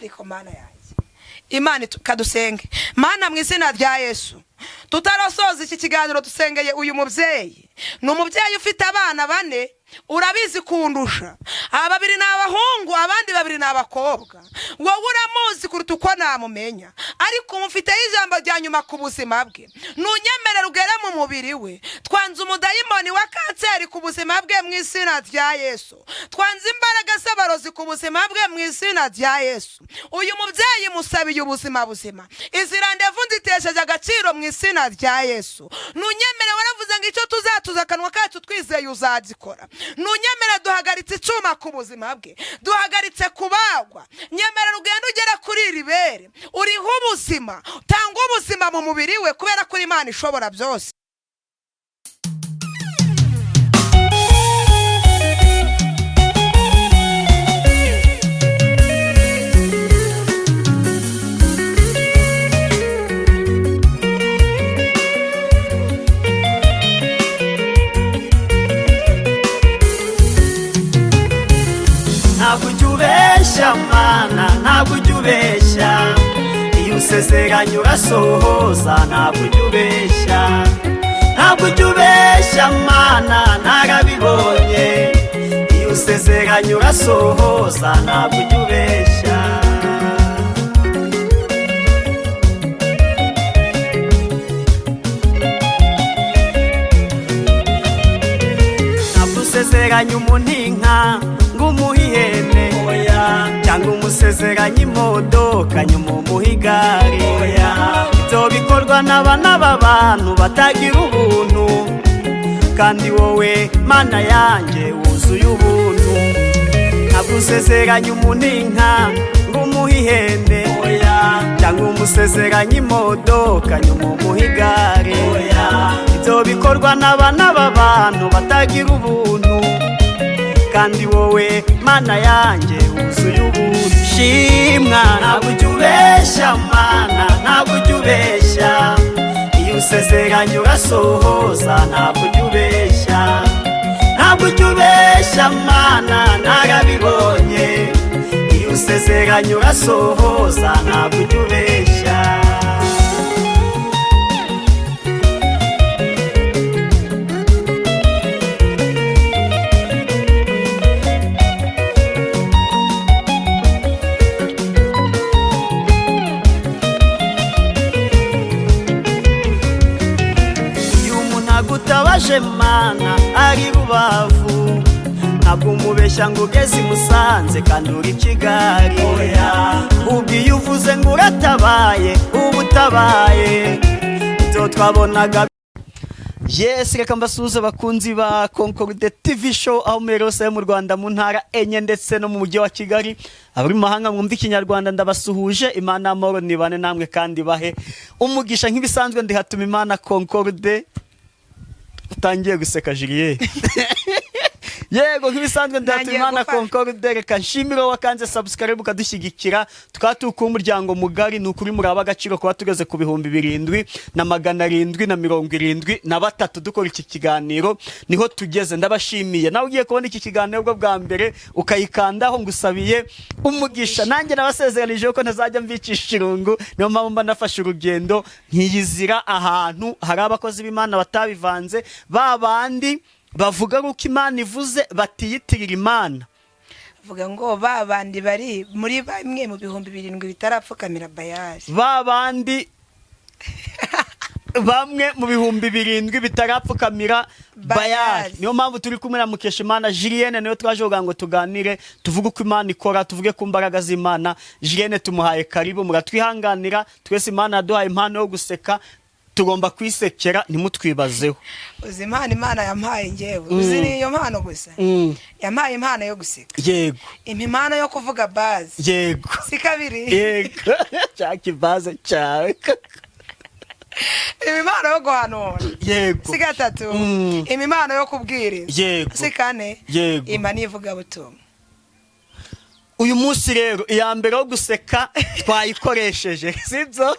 ariko mana yanjye Imana kadusenge. Mana mu izina rya Yesu tutarosoza iki kiganiro dusengeye uyu mubyeyi. Ni umubyeyi ufite abana 4, urabizi kundusha. Ababiri n'abahungu, abandi 2 n'abakobwa. Wowe uramuzi kuruta uko namumenya, ariko umufite ijambo rya nyuma ku buzima bwe. Nunyemerera ugere mu mubiri we. Twanze umudayimoni wa kanseri ku buzima bwe mu izina rya Yesu. Twanze imbaraga z'abarozi ku buzima bwe mu izina rya Yesu. Uyu mubyeyi musabiye ubuzima buzima. Izirandevu nzitesheje agaciro mu izina rya Yesu. Nunyemerera waravuze ngo icyo tuzatuza akanwa kacu twizeye uzagikora. Nunyemera duhagaritse icuma ku buzima bwe, duhagaritse kubagwa. Nyemera ugenda ugera kuri iribere, uriho ubuzima, tanga ubuzima mu mubiri we kubera ko Imana ishobora byose. Mana ntabwo ujubeshya iyo usezeranye urasohoza ntabwo ujubeshya Mana narabibonye iyo usezeranye urasohoza ntabwo ujubeshya ntabwo usezeranye umuntu inka ngumuhihene cyangwa umusezeranye imodoka nyuma umuhigari ibyo bikorwa n'abana b'abantu batagira ubuntu kandi wowe Mana yanjye wuzuye ubuntu ntabwo usezeranye umuntu inka ngumuhihene cyangwa umusezeranye imodoka nyuma umuhigari ibyo bikorwa n'abana b'abantu batagira ubuntu kandi wowe Mana yanjye wuzuye ubuntu. Shimwa ntabwo ujubeshya Mana ntabwo ujubeshya iyo usezeranye urasohoza ntabwo ujubeshya Mana narabibonye iyo usezeranye urasohoza ntabwo ujubeshya Mana ari Rubavu ntabwo umubeshya ngo ugeze i Musanze kandi uri Kigali ubwiye uvuze ngo uratabaye ubu utabaye ibyo twabonaga. Yes, reka mbasuhuze bakunzi ba Concorde TV show aho merose mu Rwanda mu ntara enye ndetse no mu mujyi wa Kigali. Abari mu mahanga mwumva ikinyarwanda ndabasuhuje. Imana amahoro nibane namwe kandi bahe umugisha nk'ibisanzwe ndihatuma Imana Concorde utangiye guseka Julie. Yego nk'ibisanzwe ndihatuma Imana Concorde reka nshimire wakanze subscribe ukadushyigikira twatuka umuryango mugari n'ukuri muraba agaciro kuba tugeze ku 773 dukora iki kiganiro niho tugeze. Ndabashimiye nawe ugiye kubona iki kiganiro bwo bwa mbere ukayikandaho ngusabiye umugisha. Nanjye nabasezeranije ko ntazajya mbicisha irungu, niyo mpamvu mba nafashe urugendo nkiyizira ahantu hari abakozi b'Imana batabivanze babandi bavuga ko Imana ivuze batiyitirira Imana. Vuga ngo babandi bari muri bamwe mu 7,000 bitarapfukamira Bayali. Babandi bamwe mu 7,000 bitarapfukamira Bayali. Niyo mpamvu turi kumwe na Mukeshimana Julienne, niyo twaje kugira ngo tuganire tuvuge uko Imana ikora, tuvuge ku mbaraga z'Imana. Julienne tumuhaye karibu, muratwihanganira twese. Imana yaduhaye impano yo guseka, tugomba kwisekera ntimutwibazeho. Uzi Imana yampaye ngewe uzi niyo mpano gusa yampaye impano yo guseka. Yego. Impano yo kuvuga bazi. Yego. Si kabiri. Yego. Chaki baze cyawe. Impano yo guhanura. Yego. Si gatatu. Impano yo kubwiriza. Yego. Si kane. Yego. Imana ivuga butumwa. Uyu munsi rero iya mbere yo guseka twayikoresheje sibyo.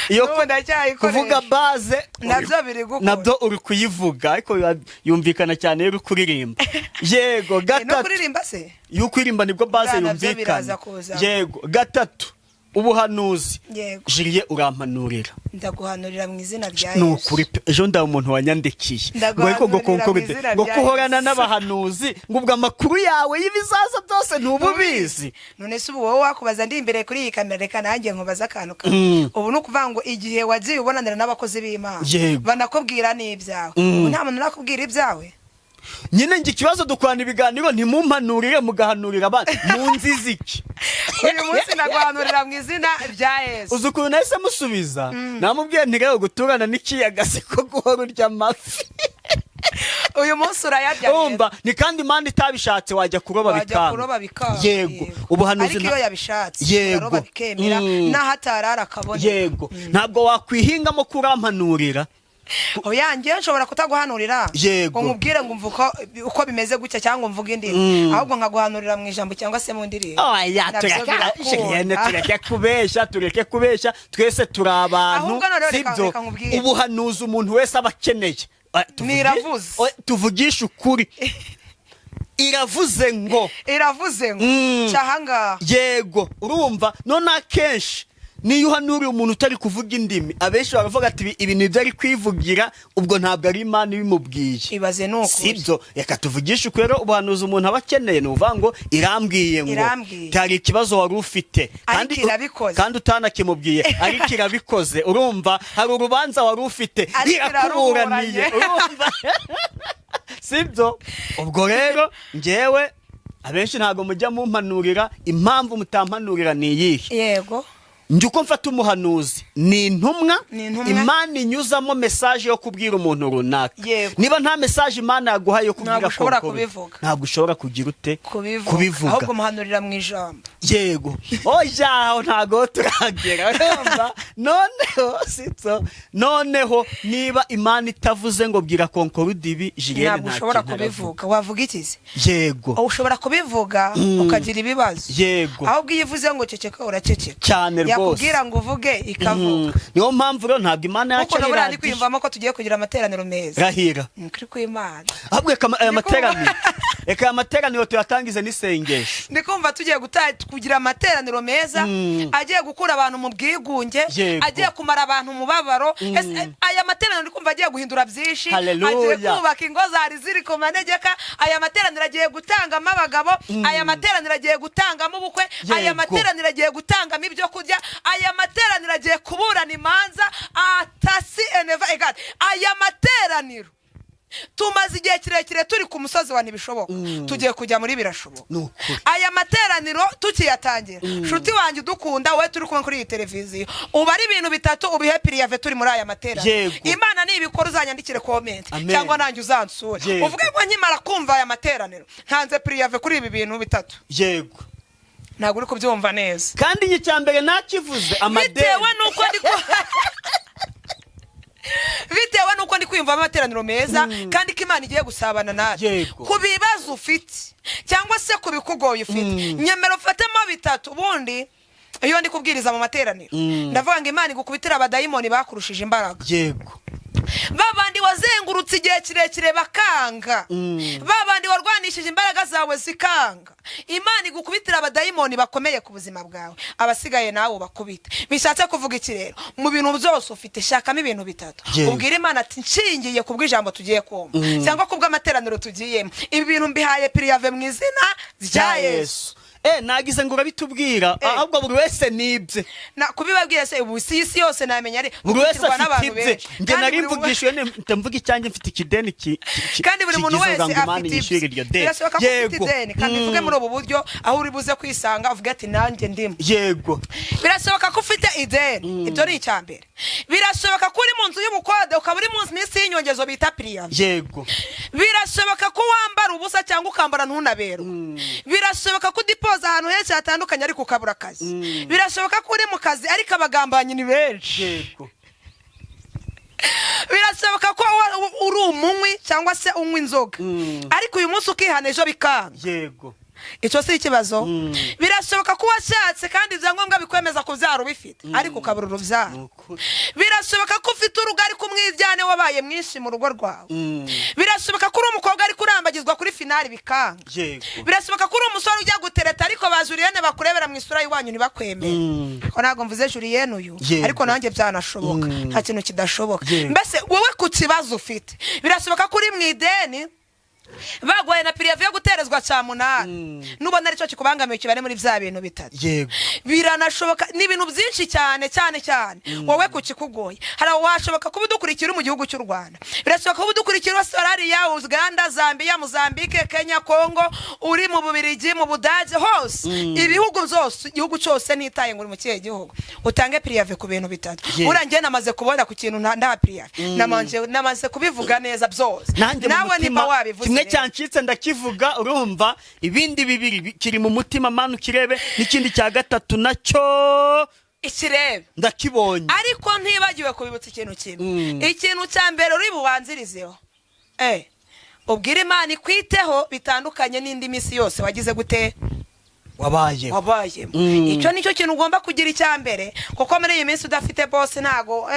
iyo N'ubu ndacyayikoresha. kuvuga baze Nabyo biri gukora. nabyo uri kuyivuga ariko yumvikana cyane iyo uri kuririmba. Yego no gatatu. kuririmba se Iyo kuririmba nibwo baze Bwana, byo biraza yumvikana. kuza. Yego gatatu. Ubuhanuzi. Yego. Julie urampanurira. ndaguhanurira mu izina rya Ni Yesu. ukuri pe, ejo nda umuntu wanyandikiye ngo ariko ngo Ndaguhanurira konkoride mu izina ngo rya kuhorana Yesu. n'abahanuzi ngo ubwo amakuru yawe y'ibizaza byose ntububizi. None se ubu wowe wakubaza ndi imbere kuri iyi kamera, reka nanjye nkubaza akantu kamwe. Ubu ni ukuvuga ngo igihe wagiye ubonanira n'abakozi b'Imana Yego. banakubwira n'ibyawe, ubu nta muntu urakubwira ibyawe. Nyine njye ikibazo dukorana ibiganiro ntimumpanurire mugahanurira abandi mu nzizi iki. Uyu munsi naguhanurira mu izina rya Yesu. Uzi ukuntu nahise musubiza namubwiye nti rero guturana n'ikiyaga siko guhora urya amafi. Uyu munsi urayarya Umva ni kandi Imana itabishatse wajya kuroba wajya kuroba bikanga. bikanga. Yego ubuhanuzi ariko iyo yabishatse Yego. aroba bikemera n'aho atarara akabona. Yego ntabwo wakwihingamo kurampanurira. Oyange nshobora kutaguhanurira Yego. ngo nkubwire ngo umvuko uko bimeze gutya cyangwa mvuge indi ahubwo nkaguhanurira mu ijambo cyangwa se mu ndirimbo. Oya tureke kubeshya twese turi abantu. Ahubwo noneho reka sibyo nkubwire. ubuhanuzi umuntu wese aba akeneye. Niravuze. Tuvugishe ukuri. Iravuze ngo cyahanga. Yego urumva none akenshi niyo uhanuriye umuntu utari kuvuga indimi abenshi baravuga ati ibintu ibyo ari kwivugira ubwo ntabwo ari Imana ibimubwiye. Ibaze nuko sibyo reka tuvugishe uko rero ubuhanuzi umuntu aba akeneye ni uvuga ngo irambwiye ngo cyari ikibazo wari ufite kandi utanakimubwiye ariko irabikoze. Urumva hari urubanza wari ufite irakuburaniye. Urumva sibyo ubwo rero njyewe abenshi ntabwo mujya mumpanurira. Impamvu mutampanurira ni iyihe? Yego njye uko mfata umuhanuzi ni intumwa Imana inyuzamo message yo kubwira umuntu runaka. Niba nta message Imana yaguhaye yo kubwira ntabwo ushobora kugira ute kubivuga ahubwo muhanurira mu ijambo. Yego oya ntabwo turagera. Noneho niba Imana itavuze ngo bwira konkorudi ibi Julienne ntabwo ushobora kubivuga. Wavuga iki se? Yego ushobora kubivuga ukagira ibibazo. Yego ahubwo iyo ivuze ngo ceceka uraceceka cyane rwose. yakubwira ngo uvuge ikavuga. Niyo mpamvu rero ntabwo Imana yacu ari radiyo. Kwiyumvamo ko tugiye kugira amateraniro meza. Rahira kuri kw'Imana. ahubwo aya materaniro tuyatangize n'isengesho. Ndikumva tugiye kugira amateraniro meza agiye gukura abantu mu bwigunge, agiye kumara abantu umubabaro. Aya materaniro ndikumva agiye guhindura byinshi. Agiye kubaka ingo zari ziri ku manegeka. Aya materaniro agiye gutangamo abagabo. Aya materaniro agiye gutangamo ubukwe. Aya materaniro agiye gutangamo ibyo kurya. Aya materaniro agiye kuburana imanza atasi eneva egad. Aya materaniro tumaze igihe kirekire turi ku musozi wa ntibishoboka. Tugiye kujya muri birashoboka. Aya materaniro tukiyatangira shuti wanjye dukunda wowe turi kumwe kuri iyi televiziyo uba ari ibintu bitatu ubihe Priyave turi muri aya materaniro. Imana nibikora uzanyandikire comment cyangwa nanjye uzansure uvuge ngo nkimara kumva aya materaniro ntanze Priyave kuri ibi bintu bitatu. Yego ntabwo uri kubyumva neza kandi icyambere nakivuze amadeni bitewe nuko ndi kwiyumva amateraniro meza kandi ko Imana igiye gusabana nawe ku bibazo ufite cyangwa se ku bikugoye ufite. Nyemero ufatemo bitatu ubundi iyo ndi kubwiriza mu materaniro ndavuga ngo Imana igukubitira abadayimoni bakurushije imbaraga. Yego babandi wazengurutse igihe kirekire bakanga, babandi warwanishije imbaraga zawe zikanga, Imana igukubitira abadayimoni bakomeye ku buzima bwawe, abasigaye nawe ubakubita. Bishatse kuvuga iki rero? Mu bintu byose ufite shakamo ibintu bitatu. Ubwira Imana ati nshingiye kubw'ijambo tugiye kumva cyangwa kubw'amateraniro tugiyemo, ibi bintu mbihaye Priyave mu izina rya Yesu. nagize ngo urabitubwira ahubwo buri wese nibye kubibabwira se ubu isi yose namenya ari buri wese afite nge nari mvugishwe mvuga icyanjye mfite ikideni kandi buri muntu wese afite iryo deni. Yego kandi uvuge muri ubu buryo aho uri buze kwisanga uvuga ati nanjye ndimo. Yego birashoboka ko ufite ideni, ibyo ni icyambere. Birashoboka ko uri mu nzu y'ubukode ukaba uri mu minsi y'inyongezo bita Priyave. Yego birashoboka ko wambara ubusa cyangwa ukambara ntunabero. Birashoboka ko poza ahantu henshi hatandukanye ariko ukabura akazi. Birashoboka ko uri mu kazi ariko abagambanyi ni benshi. Yego birashoboka ko uri umunywi cyangwa se unywa inzoga ariko uyu munsi ukihana ejo bikanga. Yego icyo si ikibazo. Birashoboka ko washatse kandi ibyangombwa bikwemeza kubyara ubifite ariko ukabura urubyaro. Birashoboka ko ufite urugo ariko umwiryane wabaye mwinshi mu rugo rwawe. Birashoboka ko uri umukobwa ariko urambagizwa kuri finali bikanga. Birashoboka ko uri umusore ujya gutereta ariko ba Julienne bakurebera mu isura y'iwanyu ntibakwemere. Ko ntabwo mvuze Julienne uyu ariko nanjye byanashoboka, nta kintu kidashoboka. Mbese wowe ku kibazo ufite birashoboka ko uri mu ideni bagwaye na pirive yo guterezwa cyamunani, nubona aricyo kikubangamiye kibare muri bya bintu bitatu. Biranashoboka ni ibintu byinshi cyane wowe kukikugoye. Hari washoboka kuba udukurikira mu gihugu cy'u Rwanda, birashoboka kuba udukurikira Australia, Uganda, Zambia, Mozambique, Kenya, Congo, uri mu Bubiligi, mu Budage, hose ibihugu byose, igihugu cyose nitaye ngo uri mu kihe gihugu utange pirive ku bintu bitatu. Urangiye namaze kubona ku kintu nda pirive namaze kubivuga neza byose, nawe niba wabivuze cyancitse ndakivuga urumva. Ibindi bibiri kiri mu mutima manu kirebe, n'ikindi cya gatatu nacyo ikirebe ndakibonye ariko ntibagiwe kubibutsa ikintu kimwe. Ikintu cya mbere uri bubanzirizeho ubwire Imana ikwiteho bitandukanye n'indi misi yose wagize gute wabaye. Icyo nicyo kintu ugomba kugira icya mbere, kuko muri iyi minsi udafite boss ntago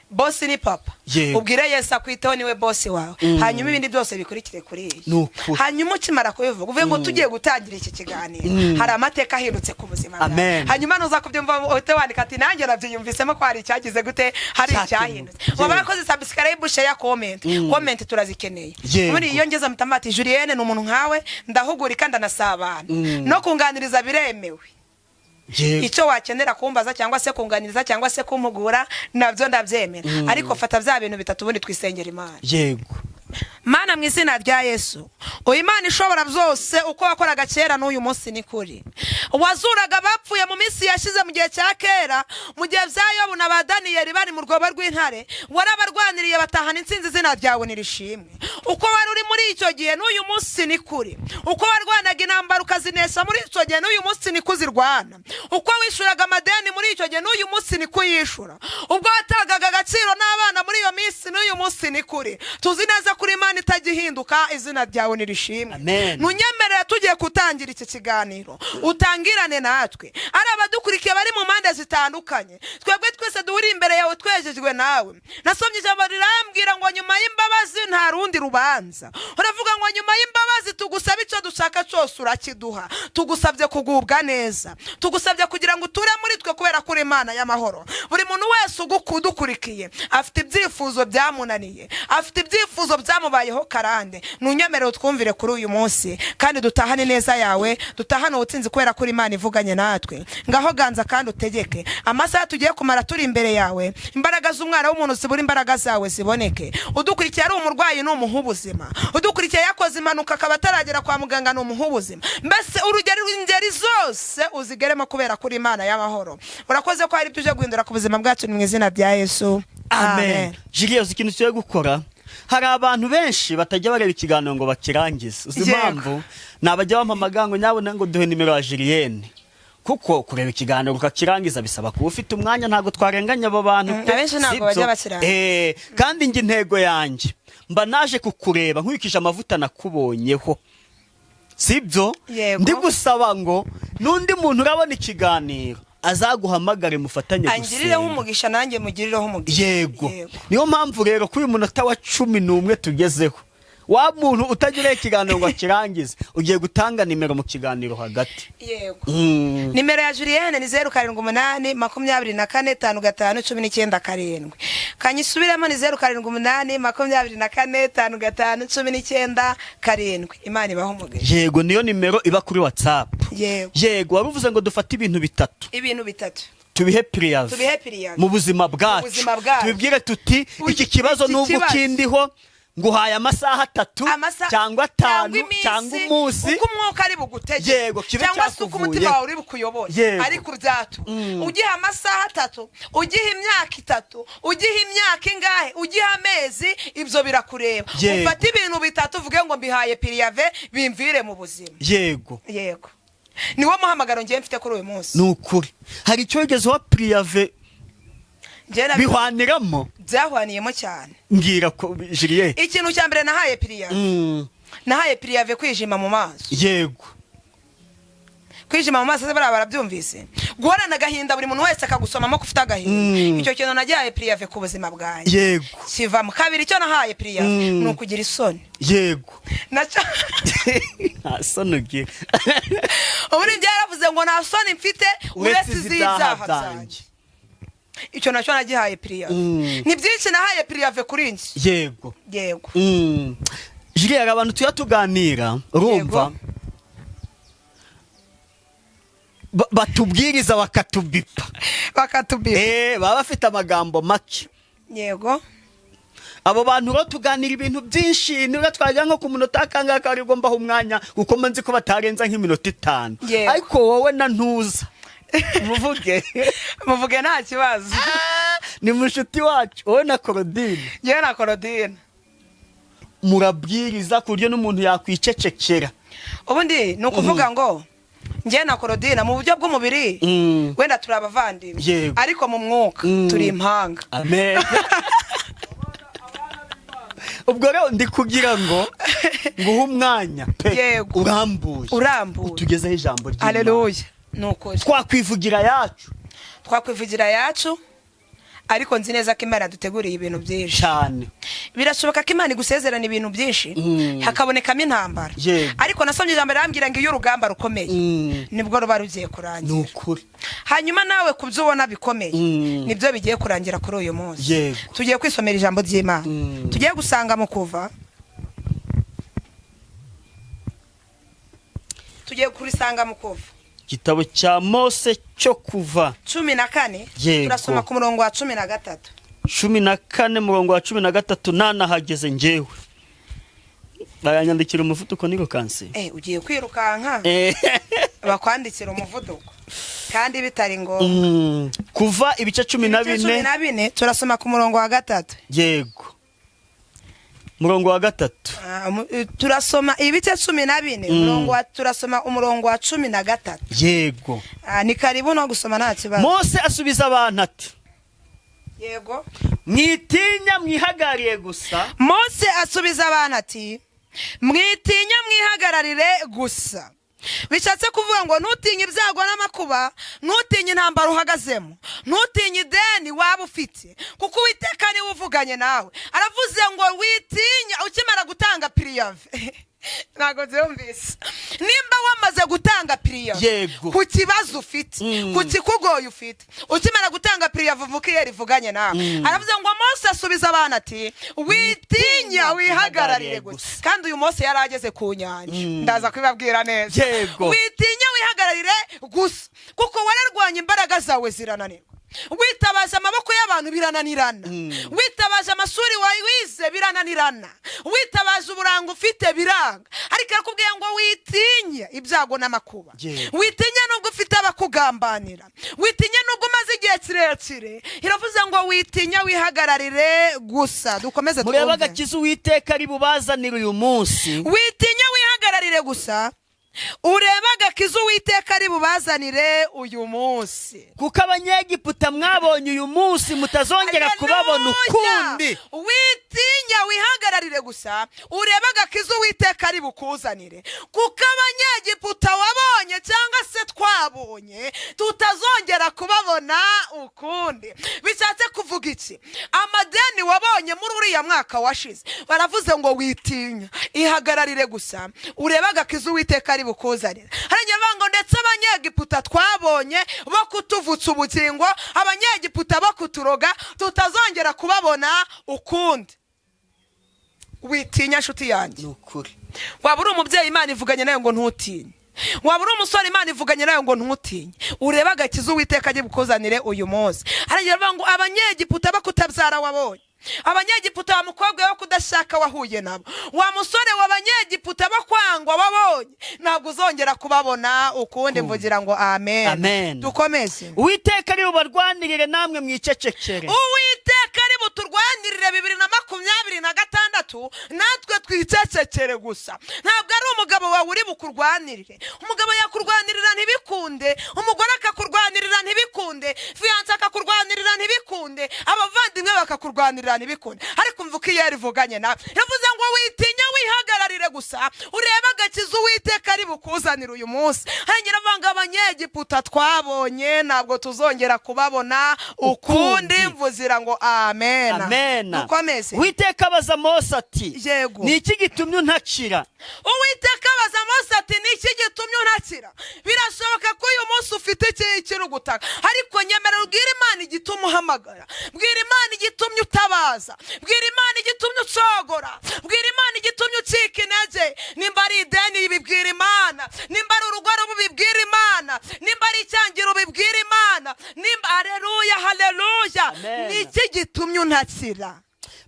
boss ni papa. Ubwire Yesu akwiteho niwe boss wawe, hanyuma ibindi byose bikurikire kuri iyi. Hanyuma ukimara kubivuga uvuye ngo tugiye gutangira iki kiganiro hari amateka ahindutse ku buzima bwawe. Hanyuma nuza kubyumva uhite wandika ati nanjye nabyiyumvisemo ko hari icyagize gute, hari icyahindutse. Wabakoze subscribe, share, comment turazikeneye. Muri iyo ngeze mutamati Julienne ni umuntu nkawe, ndahugurika ndanasabana no kunganiriza biremewe. Icyo wakenera kumbaza cyangwa se kunganiriza cyangwa se kumpugura nabyo ndabyemera, ariko fata bya bintu bitatu ubundi twisengera Imana. Mana mu izina rya Yesu, Imana ishobora byose, uko wakoraga kera n'uyu munsi ni kuri. Wazuraga bapfuye mu minsi yashize mu gihe cya kera, mu gihe bya Yobu na ba Daniyeli bari mu rwobo rw'intare, warabarwaniriye batahana intsinzi, izina ryawe nirishimwe. Uko wari uri muri icyo gihe n'uyu munsi ni kuri. Uko warwanaga intambara ukazinesha muri icyo gihe n'uyu munsi ni kuzirwana. Uko wishuraga amadeni muri icyo gihe n'uyu munsi ni kuyishura. Ubwo watagaga agaciro n'abana muri iyo minsi n'uyu munsi ni kuri. Tuzi neza kuri Imana itagihinduka, izina ryawe nirishimwe. Nunyemerera tugiye kutangira iki kiganiro utangirane natwe, ari abadukurikiye bari mu mpande zitandukanye, twebwe twese duhuri imbere yawe twejejwe nawe. Nasomye ijambo rirambwira ngo nyuma y'imbabazi nta rundi rubanza. Uravuga ngo nyuma y'imbabazi tugusaba icyo dushaka cyose urakiduha. Tugusabye kugubwa neza, tugusabye kugira ngo uture muri twe kubera kuri Imana y'amahoro. Buri muntu wese ugukurikiye afite ibyifuzo byamunaniye, afite ibyifuzo byamubayeho karande. Nunyemerera utwumvire kuri uyu munsi kandi dutahane neza yawe, dutahane ubutsinzi kubera kuri Imana ivuganye natwe. Ngaho ganza kandi utegeke amasaha tugiye kumara turi imbere yawe. Imbaraga z'umwana w'umuntu zibura imbaraga zawe ziboneke. Udukurikiye ari umurwayi n'umuha ubuzima, udukurikiye yakoze impanuka akaba ataragera kwa muganga n'umuha ubuzima. Mbese urugero rw'ingeri zose uzigeremo kubera kuri Imana y'amahoro. Urakoze ko hari tuje guhindura ku buzima bwacu mu izina rya Yesu, amen. Julienne, ikintu cyo gukora, hari abantu benshi batajya bareba ikiganiro ngo bakirangize. Uzi impamvu? Nabajya bampamaga ngo nyabona ngo duhe nimero ya Julienne, kuko kureba ikiganiro ukakirangiza bisaba kuba ufite umwanya. Ntago twarenganya abo bantu, abenshi ntago bajya bakirangiza. Kandi nge intego yanjye mba naje kukureba nkwikije amavuta nakubonyeho, sibyo? Ndi gusaba ngo n'undi muntu urabona ikiganiro azaguhamagare mufatanye gusenga, angirireho umugisha nanjye mugirireho umugisha. Yego. Niyo mpamvu rero kuri umunota wa 11 tugezeho, wa muntu utagira ikiganiro ngo kirangize ugiye gutanga nimero mu kiganiro hagati. Yego. Nimero ya Julienne ni 0782455519. Kanyisubiremo ni 0782455519. Imana ibaho umugisha. Yego, niyo nimero iba kuri WhatsApp. Yego. Waruvuze ngo dufate ibintu bitatu. Tubihe priyaze mu buzima bwacu. Tubibwire tuti iki kibazo n'ubwo kindiho nguhaye amasaha 3 cyangwa 5 cyangwa umunsi, uko umwuka ari bugutege cyangwa se uko umutima wawe uri bukuyobore. Ariko byatu ugiha amasaha 3, ugiha imyaka 3, ugiha imyaka ingahe, ugiha amezi, ibyo birakureba. Ufata ibintu bitatu uvuge ngo mbihaye pirive bimvire mu buzima. Yego. Niwo muhamagaro ngiye mfite kuri uyu munsi. Nukuri hari icyo wigeze wa pirive bihwaniramo? Byahwaniyemo cyane. Ngira ko Julienne, ikintu cya mbere nahaye pirive kwijima mu maso. Yego. kwijima mu maso bara barabyumvise guhorana agahinda buri muntu wese akagusomamo kufite agahinda icyo kintu nagiye prive ku buzima bwanjye yego kiva mu kabiri icyo nahaye prive ni ukugira isoni yego naca asonugiye ubundi byaravuze ngo nta soni mfite uretse iz'ibyaha byanjye icyo nacyo nagihaye prive ni byinshi nahaye prive kuri njye yego yego Juliet abantu tuyatuganira urumva batubwiriza bakatubipa baba bafite amagambo make yego abo bantu rero tuganira ibintu byinshi niba twajya nko ku munota akangaka ari gomba umwanya kuko manzi ko batarenza nk'iminota 5 ariko wowe na ntuza muvuge nta kibazo ni mushuti wacu wowe na Claudine yewe na Claudine murabwiriza ku buryo n'umuntu yakwicecekera ubundi ni ukuvuga ngo njye na Claudine mu buryo bw'umubiri wenda turabavandimwe ariko mu mwuka turi impanga amen ubwo rero ndi kugira ngo nguhe umwanya pe urambuye utugezeho ijambo ry'Imana haleluya nuko twakwivugira yacu ariko nzi neza ko Imana duteguriye ibintu byinshi cyane birashoboka ko Imana igusezerana ibintu byinshi hakabonekamo intambara ariko nasomye ijambo rambwira ngo iyo urugamba rukomeye nibwo ruba rugiye kurangira nukuri hanyuma nawe kubyo ubona bikomeye nibyo bigiye kurangira kuri uyu munsi tugiye kwisomera ijambo ry'Imana tugiye gusanga mu kuva tugiye kurisanga mu kuva Gitabo cya Mose cyo kuva 14 turasoma ku murongo wa 13 14 murongo wa 13 nanahageze njewe bayanyandikira umuvuduko niko kanse ugiye kwirukanka bakwandikira umuvuduko kandi bitari ngo kuva ibice 14 turasoma ku murongo wa 3 yego murongo wa 3 turasoma ibice 14 murongo turasoma umurongo wa 13 yego ni karibu no gusoma nta kibazo Mose asubiza abantu ati yego mwitinya mwihagariye gusa Mose asubiza abantu ati mwitinya mwihagararire gusa bishatse kuvuga ngo nutinye ibyago n'amakuba nutinye intambara uhagazemo nutinye ideni waba ufite kuko Uwiteka ni uvuganye nawe aravuze ngo witinya ukimara gutanga prive ntago byumvise nimba wamaze gutanga prive ku kibazo ufite ku kikugoye ufite ukimara gutanga prive vukiye rivuganye nawe aravuze ngo Mose asubiza abantu ati witinya wihagararire gusa kandi uyu Mose yarageze ku nyanja ndaza kwibabwira neza witinya wihagararire gusa kuko wararwanya imbaraga zawe zirananirwa witabaje amaboko y'abantu birananirana witabaje amashuri wize birananirana witabaje uburanga ufite biranga ariko arakubwiye ngo witinya ibyago n'amakuba witinya nubwo ufite abakugambanira witinya nubwo umaze igihe kirekire iravuze ngo witinya wihagararire gusa dukomeze twumve mureba agakiza Uwiteka ari bubazanira uyu munsi witinya wihagararire gusa ureba agakiza Uwiteka ari bubazanire uyu munsi kuko abanyegiputa mwabonye uyu munsi mutazongera kubabona ukundi witinya wihagararire gusa ureba agakiza Uwiteka ari bukuzanire kuko abanyegiputa wabonye cyangwa se twabonye tutazongera kubabona ukundi bishatse kuvuga iki amadeni wabonye muri uriya mwaka washize baravuze ngo witinya ihagararire gusa ureba agakiza Uwiteka ari bukuzanira harenge bango ndetse abanyegiputa twabonye bo kutuvutsa ubugingo abanyegiputa bo kuturoga tutazongera kubabona ukundi witinya nshuti yanjye nukuri waba uri umubyeyi Imana ivuganye nawe ngo ntutinye waba uri umusore Imana ivuganye nawe ngo ntutinye ureba agakiza Uwiteka agiye bukuzanire uyu munsi harenge bango abanyegiputa bo kutabyara wabonye abanyegiputa wa mukobwa wo kudashaka wahuye nabo wa musore w'abanyegiputa bo kwangwa babonye ntabwo uzongera kubabona ukundi mvugira ngo amen dukomeze Uwiteka ari bubarwanirire namwe mwicecekere Uwiteka ari buturwanirire 2026 natwe twicecekere gusa ntabwo ari umugabo wawe uri bukurwanirire umugabo yakurwanirira ntibikunde umugore akakurwanirira ntibikunde fiance akakurwanirira ntibikunde abavandimwe bakakurwanirira ntibikunde ariko mvuka iyo rivuganye nawe yavuze ngo witinya wihagararire gusa urebe agakiza Uwiteka ari bukuzanira uyu munsi. Hanyira vanga abanyegiputa twabonye ntabwo tuzongera kubabona ukundi. Mvuzira ngo amen. Amen. Dukomeze. Uwiteka abaza Mose ati Yego. ni iki gitumye untakira? Uwiteka abaza Mose ati ni iki gitumye untakira? Birashoboka ko uyu munsi ufite ikintu gutaka, ariko nyemera ubwira Imana igituma uhamagara, bwira Imana igitumye utabaza, bwira Imana igitumye ucogora, bwira Imana igitumye ucika intege. Nimba ari ideni bibwira Imana, nimba ari urugo rubibwira Imana, nimba ari icyangiro bibwira Imana, nimba haleluya haleluya. Ni iki gitumye untakira?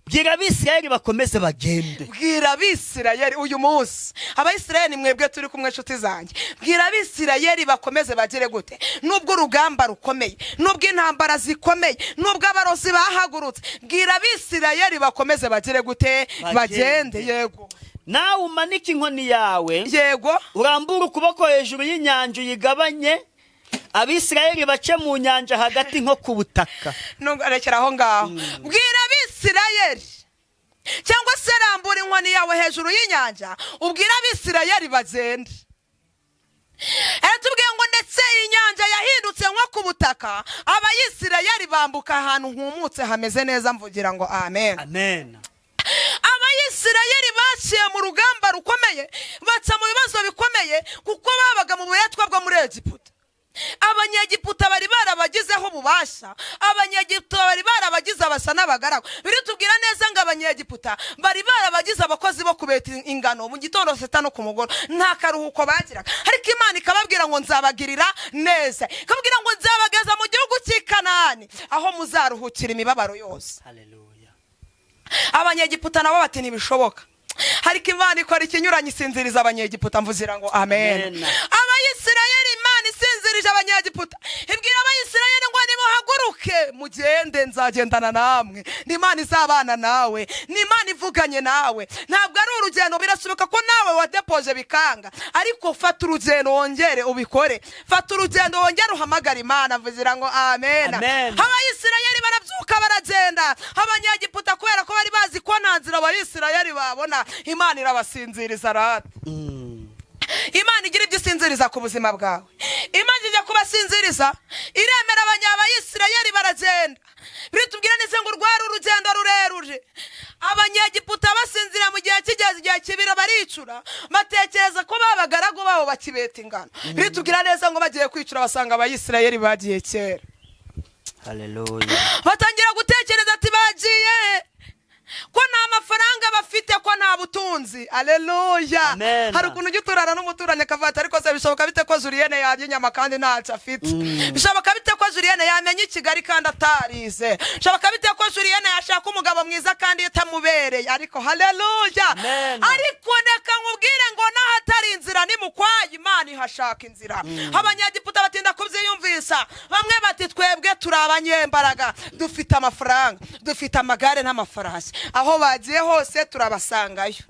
Bwira Abisirayeli bakomeze bagende. Bwira Abisirayeli uyu munsi, Abayisirayeli mwebwe turi kumwe nshuti zanjye, bwira Abisirayeli bakomeze bagere gute? Nubwo urugamba rukomeye, nubwo intambara zikomeye, nubwo abarozi bahagurutse, bwira Abisirayeli bakomeze bagere gute? Bagende. Yego. Nawe umanike inkoni yawe. Yego. Urambura ukuboko hejuru y'inyanja uyigabanye, Abisirayeli bace mu nyanja hagati nko ku butaka. Rekera aho ngaho. Bwira Abisirayeli, cyangwa se rambura inkoni yawe hejuru y'inyanja ubwira Abisirayeli bagende. Tubwiye ngo ndetse inyanja yahindutse nko ku butaka, Abayisirayeli bambuka ahantu humutse hameze neza. Mvugira ngo amen. Amen. Abayisirayeli baciye mu rugamba rukomeye, baca mu bibazo bikomeye kuko babaga mu buretwa bwo muri Egiputa. Abanyegiputa bari barabagizeho ububasha, Abanyegiputa bari barabagize abasa n'abagaragu. Biritubwira neza ngo Abanyegiputa bari barabagize abakozi bo kubeta ingano mu gitondo seta no ku mugoro, nta karuhuko bagiraga. Ariko Imana ikababwira ngo nzabagirira neza, ikababwira ngo nzabageza mu gihugu cy'i Kanani aho muzaruhukira imibabaro yose. Haleluya. Abanyegiputa nabo bati ntibishoboka, ariko Imana ikora ikinyuranye isinziriza Abanyegiputa. Mvuzira ngo amen. Abayisirayeli Imana isinzirije Abanyegiputa, ibwira Abayisirayeli ngo nimuhaguruke mugende, nzagendana namwe. Ni Imana izabana nawe, ni Imana ivuganye nawe. Ntabwo ari urugendo, birashoboka ko nawe wadepoje bikanga, ariko fata urugendo wongere ubikore. Fata urugendo wongere uhamagara Imana. Mvuzira ngo amen. Abayisirayeli barabyuka baragenda. Abanyegiputa kubera ko bari bazi ko nta nzira Abayisirayeli babona, Imana irabasinziriza rata. Imana igira ibyo isinziriza ku buzima bwawe. Imana ijya kubasinziriza, iremera Abayisirayeli baragenda. Biritubwira neza ngo rwari urugendo rurerure. Abanyegiputa basinzira mu gihe kigeze, igihe kibira baricura, batekereza ko babagaragu babo bakibeta ingano. Biritubwira neza ngo bagiye kwicura basanga Abayisirayeli bagiye kera. Haleluya. Batangira gutekereza ati bagiye ko nta mafaranga bafite, ko nta butunzi. Haleluya. Hari ukuntu ujya uturana n'umuturanye akavuga ariko se bishoboka bite ko Julienne yarya inyama kandi ntacyo afite? Bishoboka bite ko Julienne yamenya i Kigali kandi atarize? Bishoboka bite ko Julienne yashaka umugabo mwiza kandi itamubereye? Ariko haleluya. Ariko neka nkubwire ngo nahatari inzira ni mukwaye, Imana ihashaka inzira. Abanyegiputa batinda kubyiyumvisa, bamwe bati twebwe turi abanyembaraga, dufite amafaranga, dufite amagare n'amafarasi, aho bagiye hose turabasangayo.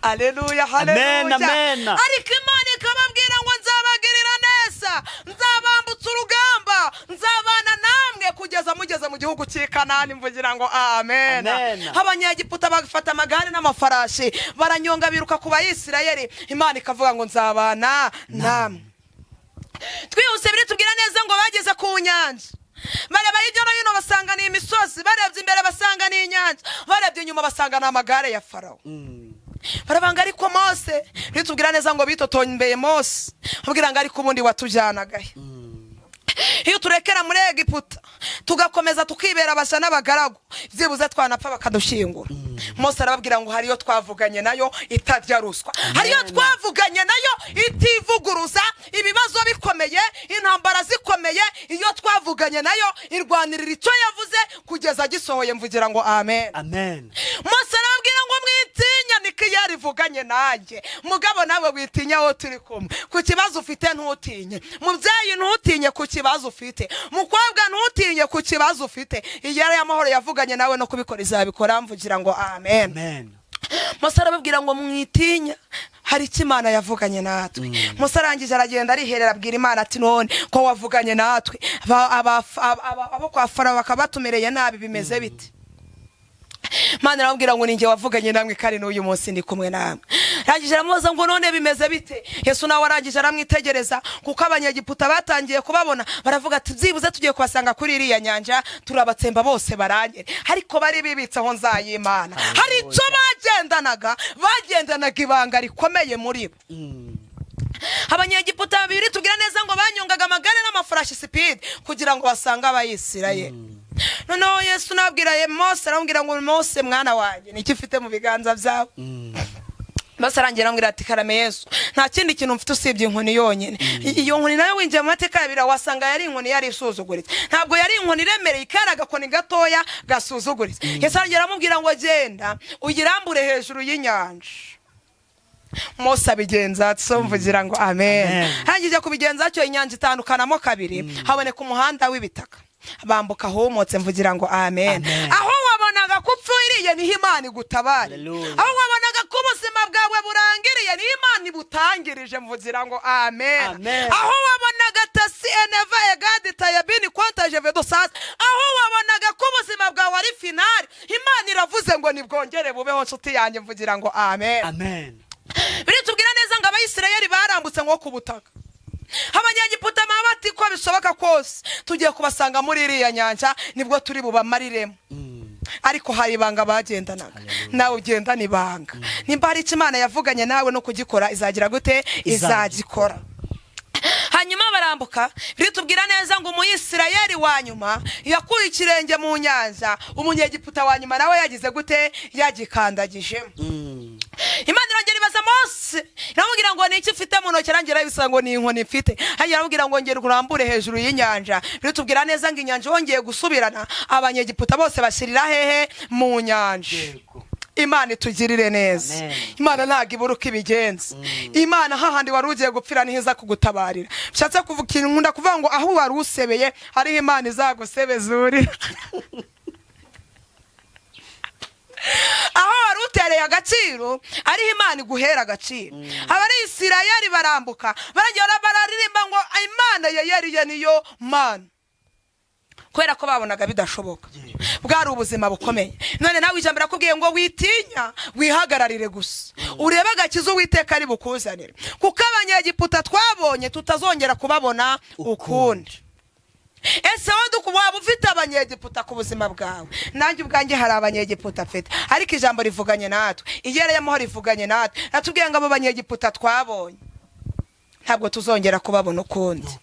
Haleluya haleluya. Ariko Imana ikababwira ngo nzabagirira neza, nzabambutsa urugamba, nzabana namwe kugeza mugeze mu gihugu cy'i Kanani. Mvugira ngo amen. Abanyegiputa bagafata amagare n'amafarashi baranyonga biruka ku Bayisirayeli, Imana ikavuga ngo nzabana namwe. Twihuse biritubwira neza ngo bageze ku nyanja, bareba hirya no hino basanga ni imisozi, barebye imbere basanga ni inyanja, barebye inyuma basanga ni amagare ya Farawo. Barabanga ariko Mose, bitubwira neza ngo bitotombeye Mose, babwira ngo ariko ubundi watujyanagahe? Iyo turekera muri Egiputa tugakomeza tukibera abasha n'abagaragu, byibuze twanapfa bakadushingura. Mose arababwira ngo hariyo twavuganye nayo itarya ruswa, hariyo twavuganye nayo itivuguruza, ibibazo bikomeye, intambara zikomeye, iyo twavuganye nayo irwanirira icyo yavuze kugeza gisohoye. Mvugira ngo amen. Amen. Mose arababwira ngo mwitinya, niko yarivuganye nanjye. Mugabo nawe witinya aho turi kumwe, ku kibazo ufite ntutinye. Mubyeyi ntutinye ku kibazo ufite, mukobwa ntutinye ku kibazo ufite. Iyari y'amahoro yavuganye nawe no kubikora izabikora. Mvugira ngo amen. Amen. Mose arababwira ngo mwitinya, hari icyo Imana yavuganye natwe. Mose arangije aragenda ariherera abwira Imana ati none ko wavuganye natwe, abo kwa Farawo bakabatumereye nabi, bimeze bite? Imana irambwira ngo ninjye wavuganye namwe kandi n'uyu munsi ndi kumwe namwe. Rangije aramubaza ngo none bimeze bite? Yesu nawe arangije aramwitegereza kuko abanyegiputa batangiye kubabona baravuga ati byibuze tugiye kubasanga kuri iriya nyanja turabatsemba bose barangere. Ariko bari bibitseho nzayimana. Hari icyo bagendanaga ibanga rikomeye muri bo. Abanyegiputa babiri tugira neza ngo banyongaga amagare n'amafarashi speed kugira ngo basange abayisirayeli. Noneho Yesu nabwira Mose arambwira ngo Mose mwana wanjye niki ufite mu biganza byawe? Mose arangira arambwira ati karame Yesu nta kindi kintu mfite usibye inkoni yonyine. Iyo nkoni nayo winjiye mu mateka yabira wasanga yari inkoni yari isuzuguritse. Ntabwo yari inkoni iremereye ikaraga koni gatoya gasuzuguritse. Yesu arangira aramubwira ngo genda uyirambure hejuru y'inyanja. Mose abigenza atsomvugira ngo amen. Hangije kubigenza cyo inyanja itandukanamo kabiri haboneka umuhanda w'ibitaka. Bambuka homotse mvugira ngo amen. Aho wabonaga kupfuiriye ni Imana igutabare. Aho wabonaga ko ubuzima bwawe burangiriye ni Imana ibutangirije mvugira ngo amen. Aho wabonaga tasi eneva egadi tayabini kontaje vedosas. Aho wabonaga ko ubuzima bwawe ari finali Imana iravuze ngo nibwongere bubeho nshuti yanjye mvugira ngo amen. Amen. Biritubwira neza ngo abayisirayeli barambutse ngo ku butaka. Abanyegiputa mabati ko bishoboka kose tugiye kubasanga muri iriya nyanja nibwo turi bubamariremo. Ariko hari ibanga bagendanaga. Nawe ugendana ibanga. Nimba hari icyo Imana yavuganye nawe no kugikora izagira gute? Izagikora. Hanyuma barambuka biritubwira neza ngo umuyisirayeli wa nyuma yakuye ikirenge mu nyanja, umunyegiputa wa nyuma nawe yagize gute? Yagikandagije. Imana irongera ibaza Mose iramubwira ngo niki ufite mu ntoki? Arangira ibisa ngo ni inkoni mfite. Hanyuma aramubwira ngo ngera urambure hejuru y'inyanja. Biritubwira neza ngo inyanja yongeye gusubirana, abanyegiputa bose bashyirira hehe? Mu nyanja. Imana itugirire neza. Imana ntago iburuka ibigenza. Imana hahandi wari ugiye gupfira nihiza kugutabarira. Bishatse kuvuga ikintu nkunda kuvuga ngo aho wari usebeye hariho Imana izagusebezurira. Aho wari utereye agaciro ariho Imana iguhera agaciro. Abayisirayeli barambuka baragera bararirimba ngo Imana yayeriye niyo Mana. Kwera ko babonaga bidashoboka. Bwari ubuzima bukomeye. None nawe ijambo rakubwiye ngo witinya wihagararire gusa. Urebe agakizo Uwiteka ari bukuzanire. Kuko abanyegiputa twabonye tutazongera kubabona ukundi. Ese wowe waba ufite abanyegiputa ku buzima bwawe? Nanjye ubwanjye hari abanyegiputa mfite. Ariko ijambo rivuganye natwe. Iyere y'amahoro rivuganye natwe. Natubwiye ngo abo banyegiputa twabonye ntabwo tuzongera kubabona ukundi.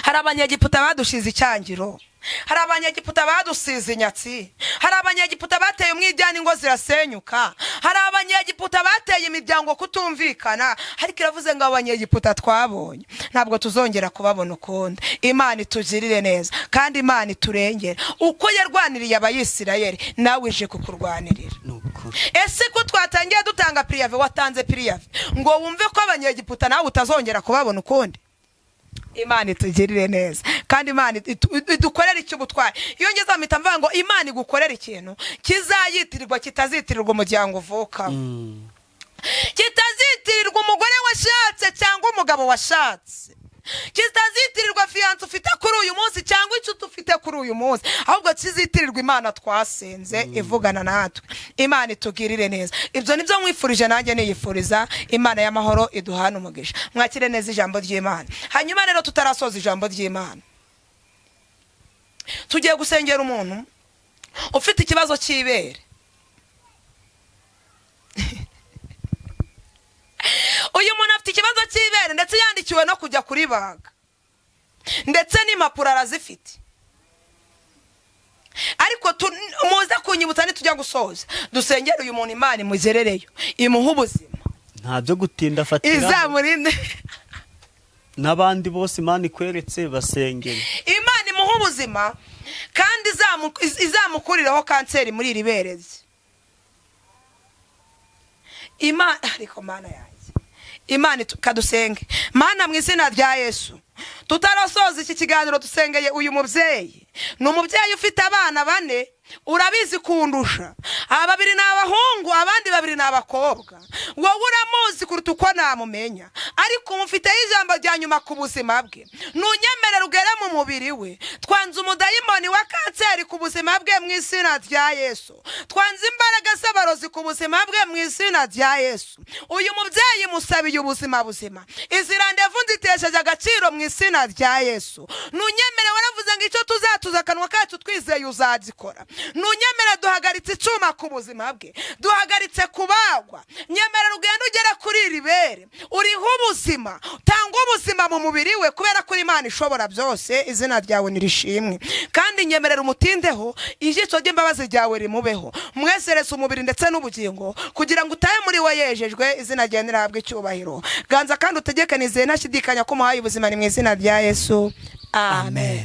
Hari abanyegiputa badushize icyangiro. Hari abanyegiputa badusize inyatsi. Hari abanyegiputa bateye umwijyana ingo zirasenyuka. Hari abanyegiputa bateye imiryango kutumvikana. Ariko iravuze ngo abanyegiputa twabonye ntabwo tuzongera kubabona ukundi. Imana itugirire neza kandi Imana iturengera. Uko yarwaniriye abayisirayeli nawe ije kukurwanirira. Ese ko twatangiye dutanga priyave watanze priyave ngo wumve ko abanyegiputa nawe utazongera kubabona ukundi? Imana itugirire neza kandi Imana idukorera icy'ubutwari. Iyo ngeze amita mvuga ngo Imana igukorera ikintu kizayitirirwa kitazitirirwa umuryango uvuka. Kitazitirirwa umugore washatse cyangwa umugabo washatse. Kitazitirirwa fiance ufite kuri uyu munsi cyangwa icyo ufite kuri uyu munsi. Ahubwo kizitirirwa Imana twasenze ivugana natwe. Imana itugirire neza. Ibyo nibyo mwifurije nanjye niyifuriza. Imana y'amahoro iduhana umugisha. Mwakire neza ijambo ry'Imana. Hanyuma rero tutarasoza ijambo ry'Imana, tugiye gusengera umuntu ufite ikibazo cy'ibere. Uyu muntu afite ikibazo cy'ibere ndetse yandikiwe no kujya kuribaga. Ndetse n'impapuro arazifite. Ariko muze kunyibutsa nitujya gusoza. Dusengera uyu muntu Imana imugerereyo. Imuha ubuzima. Nta byo gutinda fatira. Izamurinde. N'abandi bose Imana ikweretse basengera. Imana imuha ubuzima kandi izamukuriraho kanseri muri iri bereze. Imana ariko Mana yanjye. Imana kadusenge. Mana mu izina rya Yesu. Tutarasoza iki kiganiro dusengeye uyu mubyeyi. Ni umubyeyi ufite abana bane. Urabizi kundusha. Babiri n'abahungu abandi babiri n'abakobwa. Wowe uramuzi kuruta uko namumenya. Ariko umufite ijambo rya nyuma ku buzima bwe. Nunyemerera ugere mu mubiri we. Twanze umudayimoni wa kanseri ku buzima bwe mu izina rya Yesu. Twanze imbaraga z'abarozi ku buzima bwe mu izina rya Yesu. Uyu mubyeyi musabiye ubuzima buzima. Izi randevu nzitesheje agaciro mu izina rya Yesu. Nunyemere waravuze ngo icyo tuzatuza akanwa kacu twizeye uzagikora. Nunyemere duhagaritse icuma ku buzima bwe. Duhagaritse kubagwa. Nyemere ugenda ugera kuri iri bere. Uriho ubuzima. Tanga ubuzima mu mubiri we kubera ko Imana ishobora byose. Izina ryawe nirishimwe. Kandi nyemerera umutindeho, ijisho ry'imbabazi ryawe rimubeho. Mwezereze umubiri ndetse n'ubugingo kugira ngo utahe muri we yejejwe. Izina ryawe nirahabwe icyubahiro. Ganza kandi utegeke nizeye ntashidikanya ko umuhaye ubuzima ni mu izina rya Yesu. Amen.